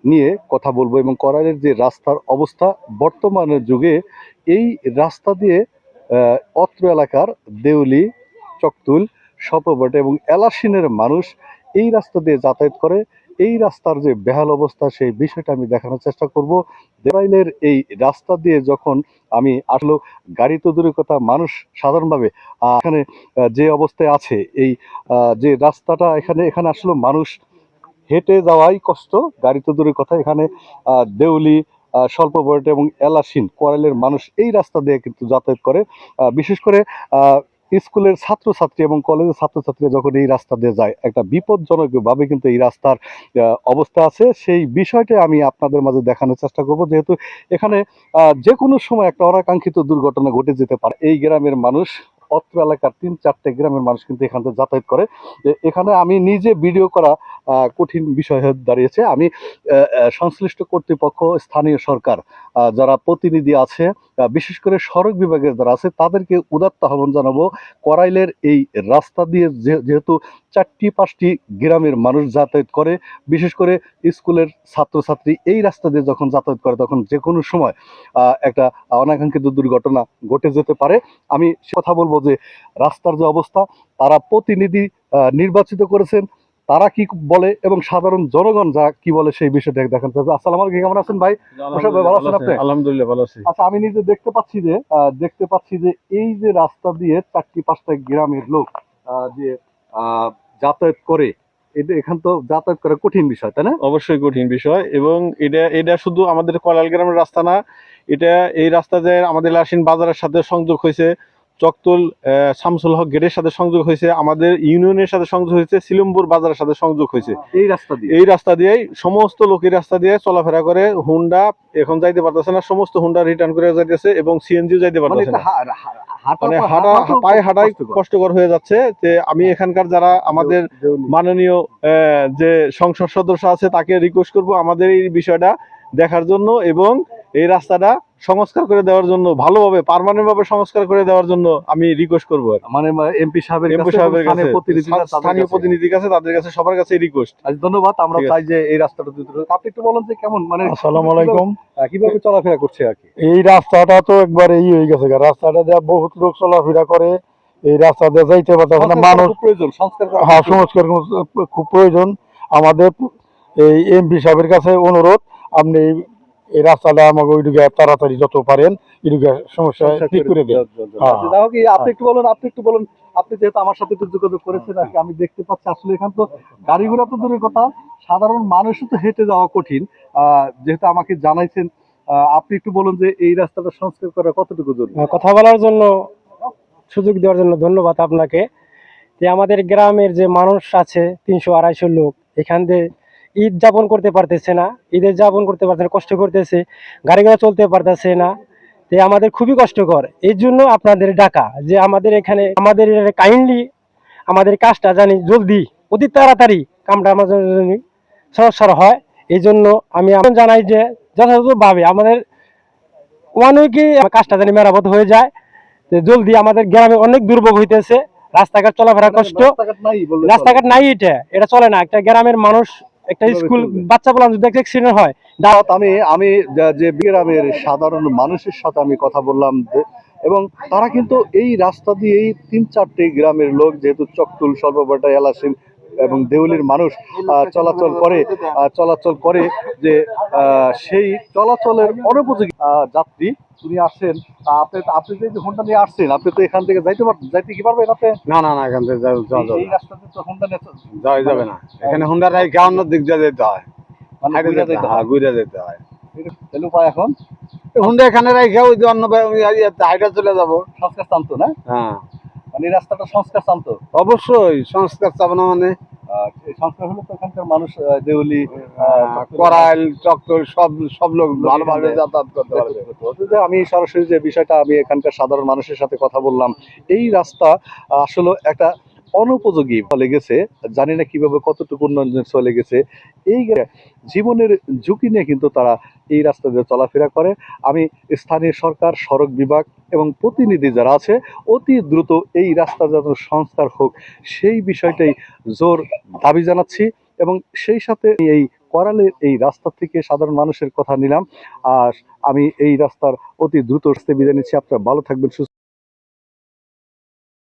নিয়ে কথা বলবো এবং করাইলের যে রাস্তার অবস্থা বর্তমানের যুগে এই রাস্তা দিয়ে অত্র এলাকার দেউলি, চকতুল, সপবট এবং এলাসিনের মানুষ এই রাস্তা দিয়ে যাতায়াত করে। এই রাস্তার যে বেহাল অবস্থা সেই বিষয়টা আমি দেখানোর চেষ্টা করব। করাইলের এই রাস্তা দিয়ে যখন আমি আসলে গাড়ি তো দূরের কথা, মানুষ সাধারণভাবে এখানে যে অবস্থায় আছে এই যে রাস্তাটা এখানে এখানে আসলে মানুষ হেঁটে যাওয়াই কষ্ট, গাড়ি তো দূরের কথা। এখানে দেউলি, স্বল্প বয়স এবং এলাসিন করাইলের মানুষ এই রাস্তা দিয়ে কিন্তু যাতায়াত করে। বিশেষ করে স্কুলের ছাত্রছাত্রী এবং কলেজের ছাত্রছাত্রীরা যখন এই রাস্তা দিয়ে যায় একটা বিপজ্জনক ভাবে কিন্তু এই রাস্তার অবস্থা আছে। সেই বিষয়টা আমি আপনাদের মাঝে দেখানোর চেষ্টা করব, যেহেতু এখানে যে কোনো সময় একটা অনাকাঙ্ক্ষিত দুর্ঘটনা ঘটে যেতে পারে। এই গ্রামের মানুষ, অত্র এলাকার 3-4টে গ্রামের মানুষ কিন্তু এখান থেকে যাতায়াত করে। এখানে আমি নিজে ভিডিও করা কঠিন বিষয় হয়ে দাঁড়িয়েছে। আমি সংশ্লিষ্ট কর্তৃপক্ষ, স্থানীয় সরকার, যারা প্রতিনিধি আছে, বিশেষ করে সড়ক বিভাগের যারা আছে, তাদেরকে উদাত্ত আহ্বান জানাবো। করাইলের এই রাস্তা দিয়ে যেহেতু 4টি-5টি গ্রামের মানুষ যাতায়াত করে, বিশেষ করে স্কুলের ছাত্রছাত্রী এই রাস্তা দিয়ে যখন যাতায়াত করে তখন যে কোনো সময় একটা অনাকাঙ্ক্ষিত দুর্ঘটনা ঘটে যেতে পারে। আমি কথা বলবো যে রাস্তার যে অবস্থা, তারা প্রতিনিধি নির্বাচিত করেছেন, তারা কি বলে এবং সাধারণ জনগণ যা কি বলে সেই বিষয়টা দেখাতে হবে। আসসালামু আলাইকুম, কেমন আছেন ভাই? ভালো আছেন আপনি? আলহামদুলিল্লাহ ভালো আছি। আচ্ছা, আমি নিজে দেখতে পাচ্ছি যে এই যে রাস্তা দিয়ে 4টি-5টা গ্রামের লোক যে আহ, যাতায়াত করে, এখান তো যাতায়াত করা কঠিন বিষয়, তাই না? অবশ্যই কঠিন বিষয়, এবং এটা এটা শুধু আমাদের কলাল গ্রামের রাস্তা না, এটা এই রাস্তা যে আমাদের লাসিন বাজারের সাথে সংযোগ হয়েছে, চকতুল শামসুল হক গেটের সাথে সংযোগ হয়েছে, আমাদের ইউনিয়নের সাথে সংযোগ হয়েছে, সিলম্বুর বাজারের সাথে সংযোগ হয়েছে। এই রাস্তা দিয়েই সমস্ত লোক এই রাস্তা দিয়ে চলাফেরা করে। হুন্ডা এখন যাইতে পারতেছে না, সমস্ত হুন্ডা রিটার্ন করে যাইতেছে, এবং সিএনজিও যাইতে পারতেছে না। মানে পায়ে হাঁটাই কষ্টকর হয়ে যাচ্ছে। যে আমি এখানকার যারা আমাদের মাননীয় যে সংসদ সদস্য আছে তাকে রিকোয়েস্ট করব আমাদের এই বিষয়টা দেখার জন্য, এবং এই রাস্তাটা সংস্কার করে দেওয়ার জন্য, ভালোভাবে পার্মানেন্ট ভাবে সংস্কার করে দেওয়ার জন্য আমি রিকোয়েস্ট করবো। মানে এমপি সাহেবের কাছে, স্থানীয় প্রতিনিধির কাছে, তাদের কাছে, সবার কাছে রিকোয়েস্ট। ধন্যবাদ। আমরা চাই যে এই রাস্তাটা আপনি একটু বলেন যে কেমন, মানে আসসালামু আলাইকুম, কিভাবে চলাফেরা করছে আর কি। এই রাস্তাটা তো একবারে হয়ে গেছে, রাস্তাটা দিয়ে বহুত লোক চলাফেরা করে, এই রাস্তা দিয়ে যাইতে পারতেছে না মানুষ। প্রয়োজন সংস্কার, হ্যাঁ, সংস্কার খুব প্রয়োজন। আমাদের এই এমপি সাহেবের কাছে অনুরোধ, আপনি এই রাস্তাটা আমাকে ওইদিকে তাড়াতাড়ি যত পারেন এদিকে সমস্যা ঠিক করে দেন। আপনি একটু বলুন, আপনি যেহেতু আমার সাথে একটু যোগাযোগ করেছেন আর কি, আমি দেখতে পাচ্ছি আসলে এখানে তো গাড়ি ঘোড়া তো দূরের কথা, সাধারণ মানুষও তো হেঁটে যাওয়া কঠিন। যেহেতু আমাকে জানাইছেন, আপনি একটু বলুন যে এই রাস্তাটা সংস্কার করা কতটুকু জরুরি। কথা বলার জন্য, সুযোগ দেওয়ার জন্য ধন্যবাদ আপনাকে। যে আমাদের গ্রামের যে মানুষ আছে 300-250 লোক এখান দিয়ে ঈদ যাপন করতে পারতেছে না, ঈদের যাপন করতে পারতেছে না, কষ্ট করতেছে, গাড়ি ঘোড়া চলতে পারতেছে না। তো আমাদের খুবই কষ্টকর। এই জন্য আপনাদের ডাকা যে আমাদের এখানে আমাদের কাইন্ডলি আমাদের কাজটা জানি জলদি, অতি তাড়াতাড়ি কামটা আমাদের সহজ হয়। এই জন্য আমি জানাই যে যথাযথভাবে আমাদের ওয়ান উইকে কাজটা জানি মেরামত হয়ে যায়, জলদি। আমাদের গ্রামে অনেক দুর্ভোগ হইতেছে, রাস্তাঘাট চলাফেরা কষ্ট, রাস্তাঘাট নাই, এটা চলে না। একটা গ্রামের মানুষ, একটা স্কুল বাচ্চা বললাম যদি একটা অ্যাক্সিডেন্ট হয়, আমি যে গ্রামের সাধারণ মানুষের সাথে আমি কথা বললাম, এবং তারা কিন্তু এই রাস্তা দিয়েই 3-4টে গ্রামের লোক, যেহেতু চকতুল, সর্ববাটা, এলাসিন এবং দেউলির মানুষ চলাচল করে যে সেই চলাচলের অনুপযোগী যাত্রী উনি আসছেন। আপনি যে হোন্ডা নিয়ে আসছেন, আপনি তো এখান থেকে যাইতে কি পারবেন আপনি? না না না, এখান থেকে এই রাস্তাতে তো হোন্ডা যাওয়া যাবে না। এখানে হুন্ডা রাইখে অন্য দিক দিয়ে যেতে হয়, ঘুরে যেতে হয়। তাহলে উপায় এখন হুন্ডা এখানে রাইখে ওই যে অন্য হাইটা চলে যাবো। সংস্কার চান্ত না? হ্যাঁ, মানে এই রাস্তাটা সংস্কার চান্ত। অবশ্যই সংস্কার চাবো না মানে? সংস্কার হলে তো এখানকার মানুষ দেউলি, করাইল, চক্কর সব লোক ভালোভাবে যাতায়াত করতে পারবে। আমি সরাসরি যে বিষয়টা, আমি এখানকার সাধারণ মানুষের সাথে কথা বললাম, এই রাস্তা আসলে একটা অনুপযোগী ফলে গেছে। জানি না কিভাবে কতটুকু উন্নয়ন চলে গেছে। এই জীবনের ঝুঁকি নিয়ে কিন্তু তারা এই রাস্তা দিয়ে চলাফেরা করে। আমি স্থানীয় সরকার, সড়ক বিভাগ এবং প্রতিনিধি যারা আছে, অতি দ্রুত এই রাস্তা যেন সংস্কার হোক সেই বিষয়টাই জোর দাবি জানাচ্ছি। এবং সেই সাথে এই করালের এই রাস্তা থেকে সাধারণ মানুষের কথা নিলাম। আর আমি এই রাস্তার অতি দ্রুত বিদায় নিচ্ছি। আপনারা ভালো থাকবেন, সুস্থ